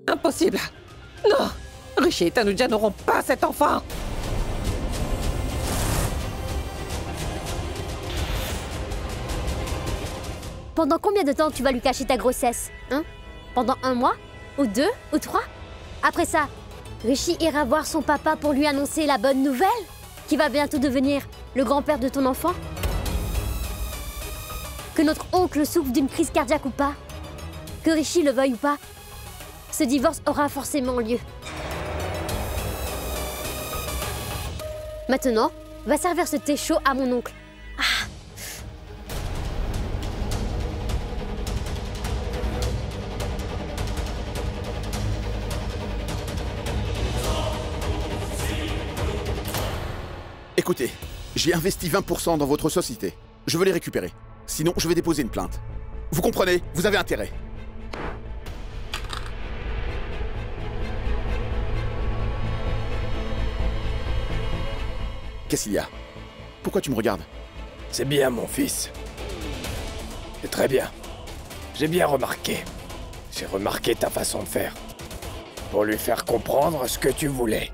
Impossible. Non. Rishi et Tanuja n'auront pas cet enfant. Pendant combien de temps tu vas lui cacher ta grossesse, hein? Pendant 1 mois? Ou 2? Ou 3? Après ça, Rishi ira voir son papa pour lui annoncer la bonne nouvelle? Qui va bientôt devenir le grand-père de ton enfant? Que notre oncle souffre d'une crise cardiaque ou pas? Que Rishi le veuille ou pas? Ce divorce aura forcément lieu. Maintenant, va servir ce thé chaud à mon oncle. Écoutez, j'ai investi 20% dans votre société. Je veux les récupérer. Sinon, je vais déposer une plainte. Vous comprenez? Vous avez intérêt. Qu'est-ce qu'il y a? Pourquoi tu me regardes? C'est bien, mon fils. C'est très bien. J'ai bien remarqué. J'ai remarqué ta façon de faire. Pour lui faire comprendre ce que tu voulais.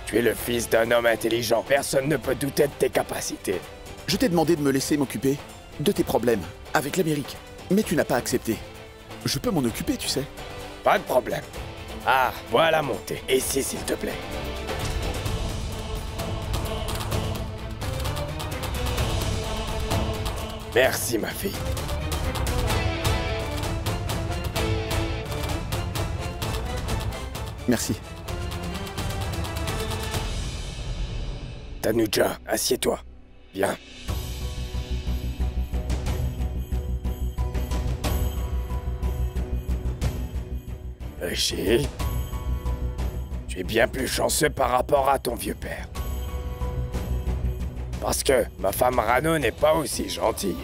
Tu es le fils d'un homme intelligent. Personne ne peut douter de tes capacités. Je t'ai demandé de me laisser m'occuper de tes problèmes avec l'Amérique. Mais tu n'as pas accepté. Je peux m'en occuper, tu sais. Pas de problème. Ah, voilà mon thé. Ici, s'il te plaît. Merci, ma fille. Merci. Tanuja, assieds-toi. Viens. Rishi, tu es bien plus chanceux par rapport à ton vieux père. Parce que ma femme Rano n'est pas aussi gentille.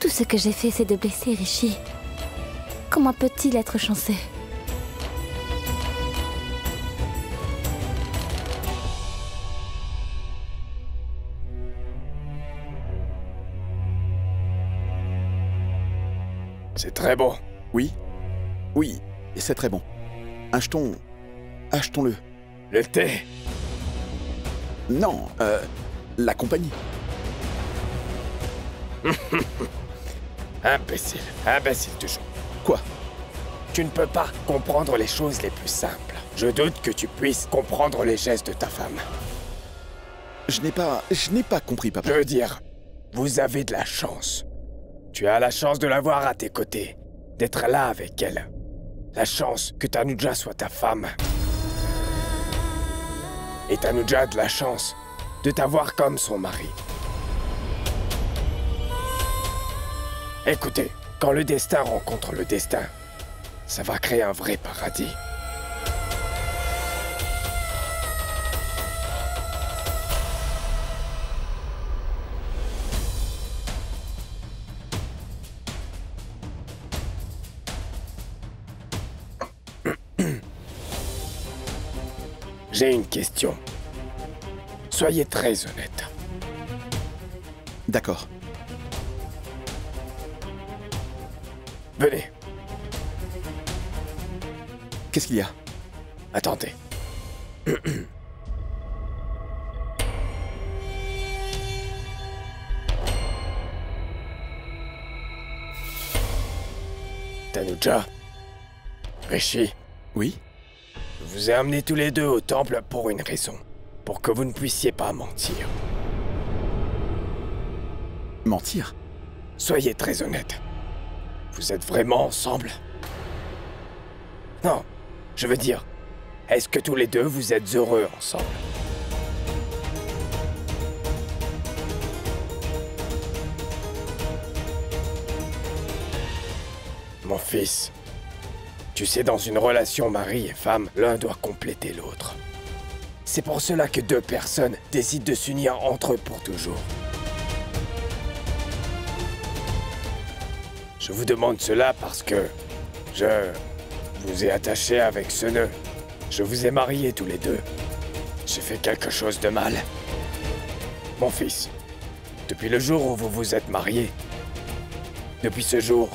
Tout ce que j'ai fait, c'est de blesser Rishi. Comment peut-il être chanceux? C'est très bon. Oui. Oui, et c'est très bon. Achetons-le. Le thé. Non, la compagnie. Imbécile. Imbécile toujours. Quoi? Tu ne peux pas comprendre les choses les plus simples. Je doute que tu puisses comprendre les gestes de ta femme. Je n'ai pas compris, papa. Je veux dire, vous avez de la chance. Tu as la chance de l'avoir à tes côtés, d'être là avec elle. La chance que Tanuja soit ta femme. Et Tanuja a de la chance de t'avoir comme son mari. Écoutez, quand le destin rencontre le destin, ça va créer un vrai paradis. J'ai une question. Soyez très honnête. D'accord. Venez. Qu'est-ce qu'il y a? Attendez. Tanuja, Rishi. Oui? Je vous ai amenés tous les deux au temple pour une raison. Pour que vous ne puissiez pas mentir. Mentir? Soyez très honnête. Vous êtes vraiment ensemble? Non, je veux dire, est-ce que tous les deux vous êtes heureux ensemble? Mon fils, tu sais, dans une relation mari et femme, l'un doit compléter l'autre. C'est pour cela que deux personnes décident de s'unir entre eux pour toujours. Je vous demande cela parce que je vous ai attaché avec ce nœud. Je vous ai mariés tous les deux. J'ai fait quelque chose de mal. Mon fils, depuis le jour où vous vous êtes mariés, Depuis ce jour,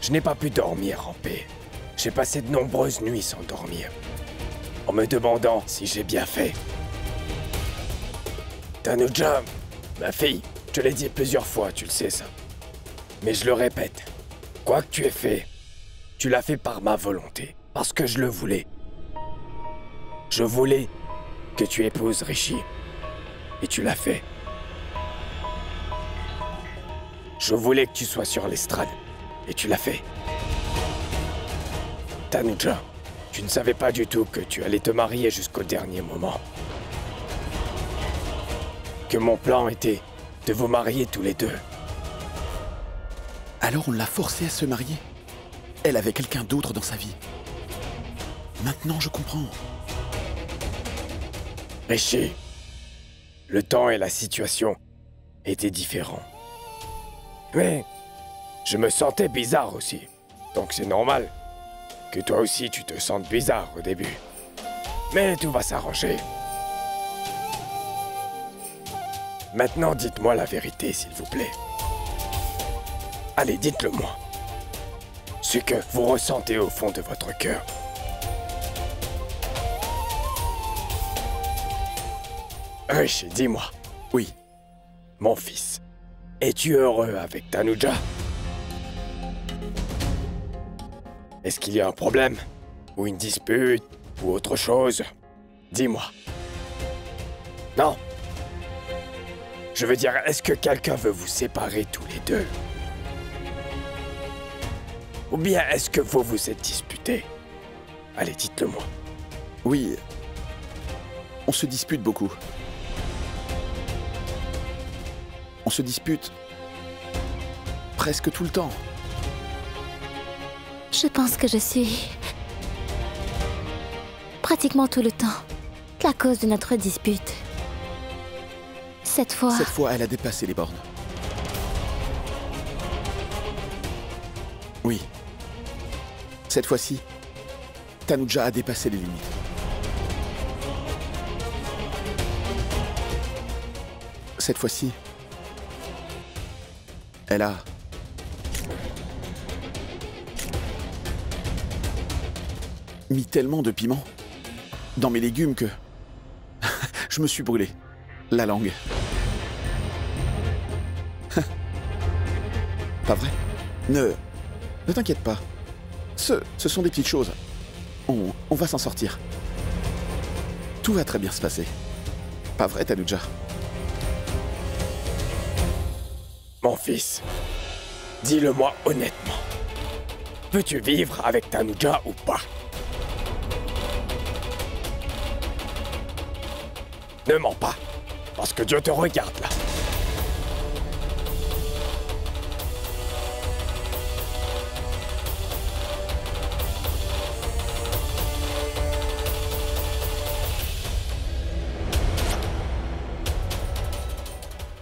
je n'ai pas pu dormir en paix. J'ai passé de nombreuses nuits sans dormir, en me demandant si j'ai bien fait. Tanuja, ma fille, je l'ai dit plusieurs fois, tu le sais ça. Mais je le répète, quoi que tu aies fait, tu l'as fait par ma volonté, parce que je le voulais. Je voulais que tu épouses Rishi, et tu l'as fait. Je voulais que tu sois sur l'estrade, et tu l'as fait. Tanuja, tu ne savais pas du tout que tu allais te marier jusqu'au dernier moment. Que mon plan était de vous marier tous les deux. Alors on l'a forcée à se marier. Elle avait quelqu'un d'autre dans sa vie. Maintenant je comprends. Rishi, le temps et la situation étaient différents. Mais je me sentais bizarre aussi, donc c'est normal que toi aussi tu te sentes bizarre au début. Mais tout va s'arranger. Maintenant, dites-moi la vérité, s'il vous plaît. Allez, dites-le-moi. Ce que vous ressentez au fond de votre cœur. Rishi, dis-moi. Oui. Mon fils, es-tu heureux avec Tanuja? Est-ce qu'il y a un problème? Ou une dispute? Ou autre chose? Dis-moi. Non. Je veux dire, est-ce que quelqu'un veut vous séparer tous les deux? Ou bien est-ce que vous vous êtes disputés? Allez, dites-le-moi. Oui. On se dispute beaucoup. On se dispute presque tout le temps. Je pense que je suis pratiquement tout le temps la cause de notre dispute. Cette fois, elle a dépassé les bornes. Oui. Cette fois-ci, Tanuja a dépassé les limites. Cette fois-ci, elle a mis tellement de piment dans mes légumes que je me suis brûlé la langue. Pas vrai? Ne t'inquiète pas. Ce sont des petites choses. On va s'en sortir. Tout va très bien se passer. Pas vrai, Tanuja? Mon fils, dis-le-moi honnêtement. Veux-tu vivre avec Tanuja ou pas? Ne mens pas, parce que Dieu te regarde là.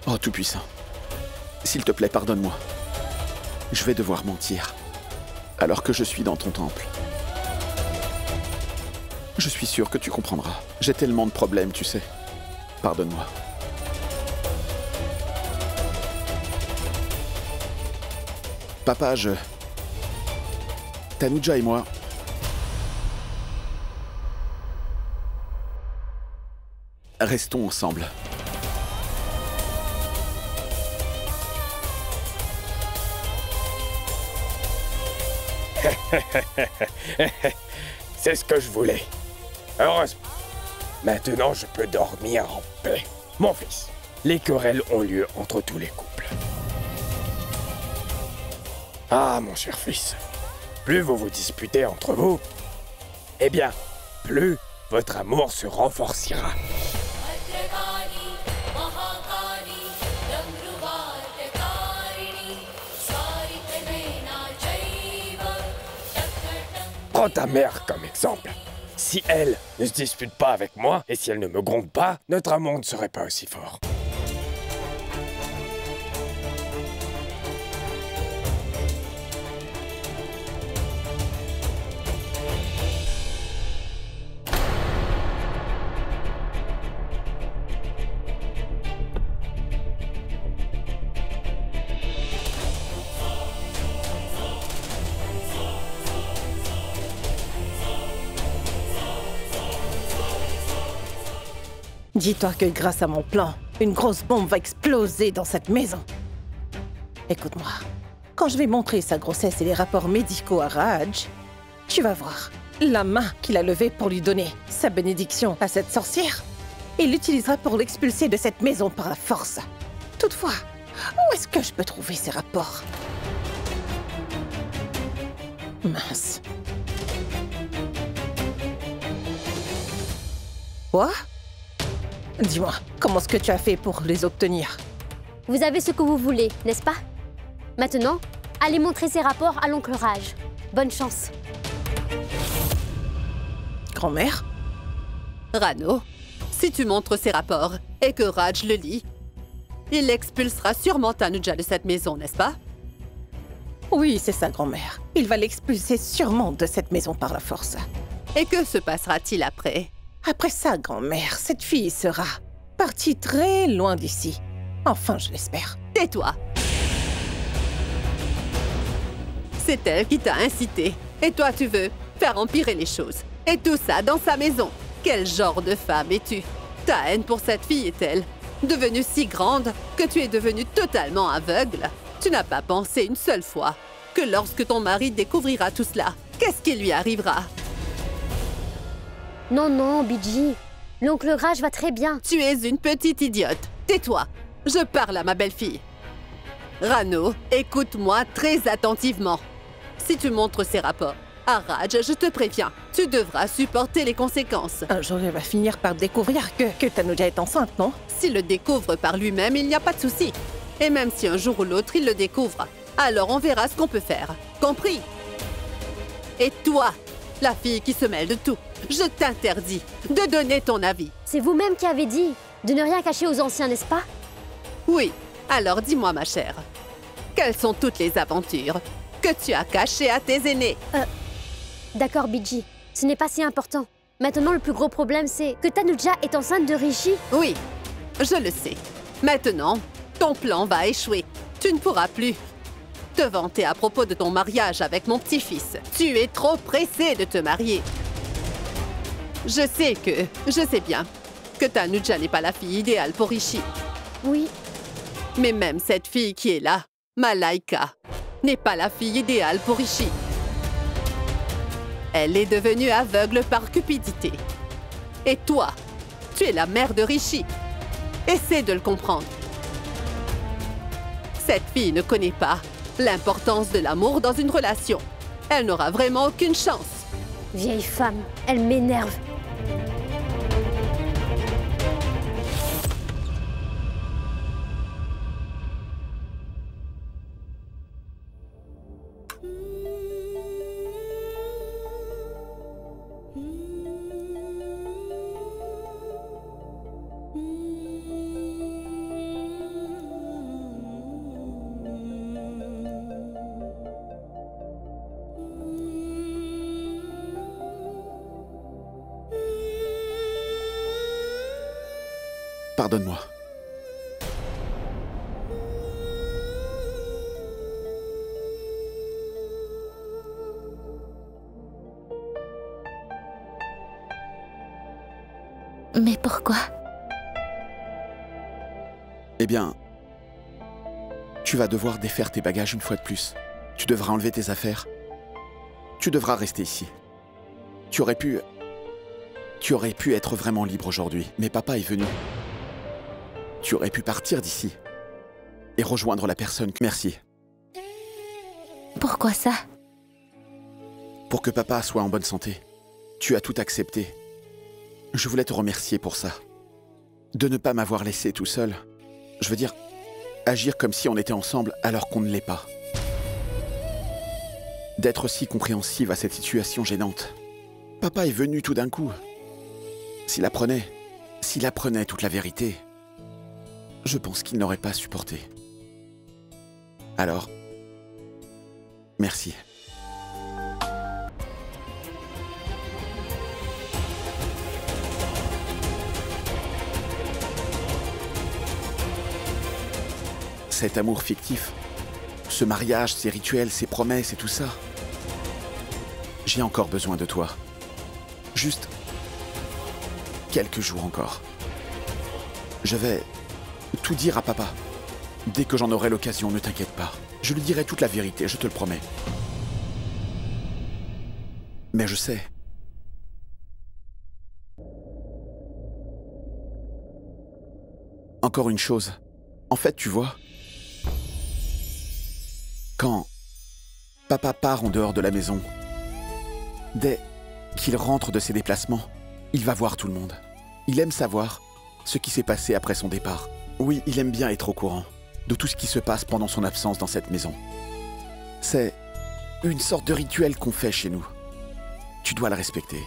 Oh, Tout-Puissant, s'il te plaît, pardonne-moi. Je vais devoir mentir, alors que je suis dans ton temple. Je suis sûr que tu comprendras. J'ai tellement de problèmes, tu sais. Pardonne-moi. Papa, Tanuja et moi... restons ensemble. C'est ce que je voulais. Heureusement. Maintenant, je peux dormir en paix. Mon fils, les querelles ont lieu entre tous les couples. Ah, mon cher fils, plus vous vous disputez entre vous, eh bien, plus votre amour se renforcera. Prends ta mère comme exemple. Si elle ne se dispute pas avec moi, et si elle ne me gronde pas, notre amour ne serait pas aussi fort. Dis-toi que grâce à mon plan, une grosse bombe va exploser dans cette maison. Écoute-moi, quand je vais montrer sa grossesse et les rapports médicaux à Raj, tu vas voir la main qu'il a levée pour lui donner sa bénédiction à cette sorcière. Il l'utilisera pour l'expulser de cette maison par la force. Toutefois, où est-ce que je peux trouver ces rapports? Mince. Quoi? Dis-moi, comment est-ce que tu as fait pour les obtenir? Vous avez ce que vous voulez, n'est-ce pas? Maintenant, allez montrer ces rapports à l'oncle Raj. Bonne chance. Grand-mère? Rano, si tu montres ces rapports et que Raj le lit, il expulsera sûrement Tanuja de cette maison, n'est-ce pas? Oui, c'est ça, grand-mère. Il va l'expulser sûrement de cette maison par la force. Et que se passera-t-il après? Après ça, grand-mère, cette fille sera partie très loin d'ici. Enfin, je l'espère. Tais-toi! C'est elle qui t'a incité. Et toi, tu veux faire empirer les choses. Et tout ça dans sa maison. Quel genre de femme es-tu? Ta haine pour cette fille est-elle devenue si grande que tu es devenue totalement aveugle? Tu n'as pas pensé une seule fois que lorsque ton mari découvrira tout cela, qu'est-ce qui lui arrivera? Non, non, Biji. L'oncle Raj va très bien. Tu es une petite idiote. Tais-toi. Je parle à ma belle-fille. Rano, écoute-moi très attentivement. Si tu montres ces rapports à Raj, je te préviens, tu devras supporter les conséquences. Un jour, il va finir par découvrir que Tanuja est enceinte, non? S'il le découvre par lui-même, il n'y a pas de souci. Et même si un jour ou l'autre, il le découvre, alors on verra ce qu'on peut faire. Compris? Et toi, la fille qui se mêle de tout, je t'interdis de donner ton avis. C'est vous-même qui avez dit de ne rien cacher aux anciens, n'est-ce pas? Oui, alors dis-moi, ma chère, quelles sont toutes les aventures que tu as cachées à tes aînés? D'accord, Biji. Ce n'est pas si important. Maintenant, le plus gros problème, c'est que Tanuja est enceinte de Rishi. Oui, je le sais. Maintenant, ton plan va échouer. Tu ne pourras plus te vanter à propos de ton mariage avec mon petit-fils. Tu es trop pressé de te marier. Je sais bien que Tanuja n'est pas la fille idéale pour Rishi. Oui. Mais même cette fille qui est là, Malaika, n'est pas la fille idéale pour Rishi. Elle est devenue aveugle par cupidité. Et toi, tu es la mère de Rishi. Essaie de le comprendre. Cette fille ne connaît pas l'importance de l'amour dans une relation. Elle n'aura vraiment aucune chance. Vieille femme, elle m'énerve. Pardonne-moi. Mais pourquoi? Eh bien, tu vas devoir défaire tes bagages une fois de plus. Tu devras enlever tes affaires. Tu devras rester ici. Tu aurais pu être vraiment libre aujourd'hui, mais papa est venu. Tu aurais pu partir d'ici et rejoindre la personne. Merci. Pourquoi ça? Pour que papa soit en bonne santé. Tu as tout accepté. Je voulais te remercier pour ça. De ne pas m'avoir laissé tout seul. Je veux dire, agir comme si on était ensemble alors qu'on ne l'est pas. D'être si compréhensive à cette situation gênante. Papa est venu tout d'un coup. S'il apprenait toute la vérité, je pense qu'il n'aurait pas supporté. Alors, merci. Cet amour fictif, ce mariage, ces rituels, ces promesses et tout ça, j'ai encore besoin de toi. Juste quelques jours encore. Je vais tout dire à papa. Dès que j'en aurai l'occasion, ne t'inquiète pas. Je lui dirai toute la vérité, je te le promets. Mais je sais. Encore une chose. En fait, tu vois, quand papa part en dehors de la maison, dès qu'il rentre de ses déplacements, il va voir tout le monde. Il aime savoir ce qui s'est passé après son départ. Oui, il aime bien être au courant de tout ce qui se passe pendant son absence dans cette maison. C'est une sorte de rituel qu'on fait chez nous. Tu dois le respecter.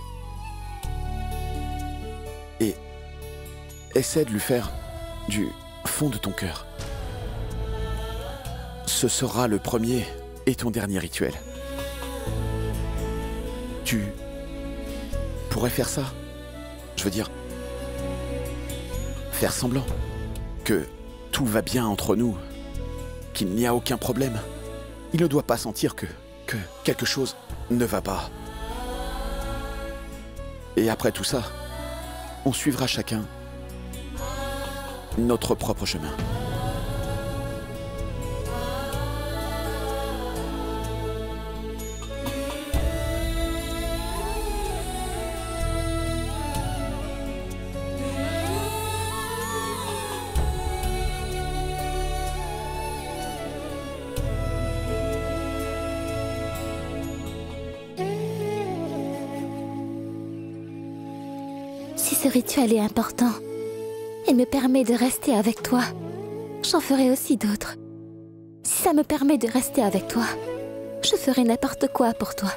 Et essaie de lui faire du fond de ton cœur. Ce sera le premier et ton dernier rituel. Tu pourrais faire ça. Je veux dire, faire semblant que tout va bien entre nous, qu'il n'y a aucun problème. Il ne doit pas sentir que quelque chose ne va pas. Et après tout ça, on suivra chacun notre propre chemin. Si ce rituel est important, il me permet de rester avec toi, j'en ferai aussi d'autres. Si ça me permet de rester avec toi, je ferai n'importe quoi pour toi.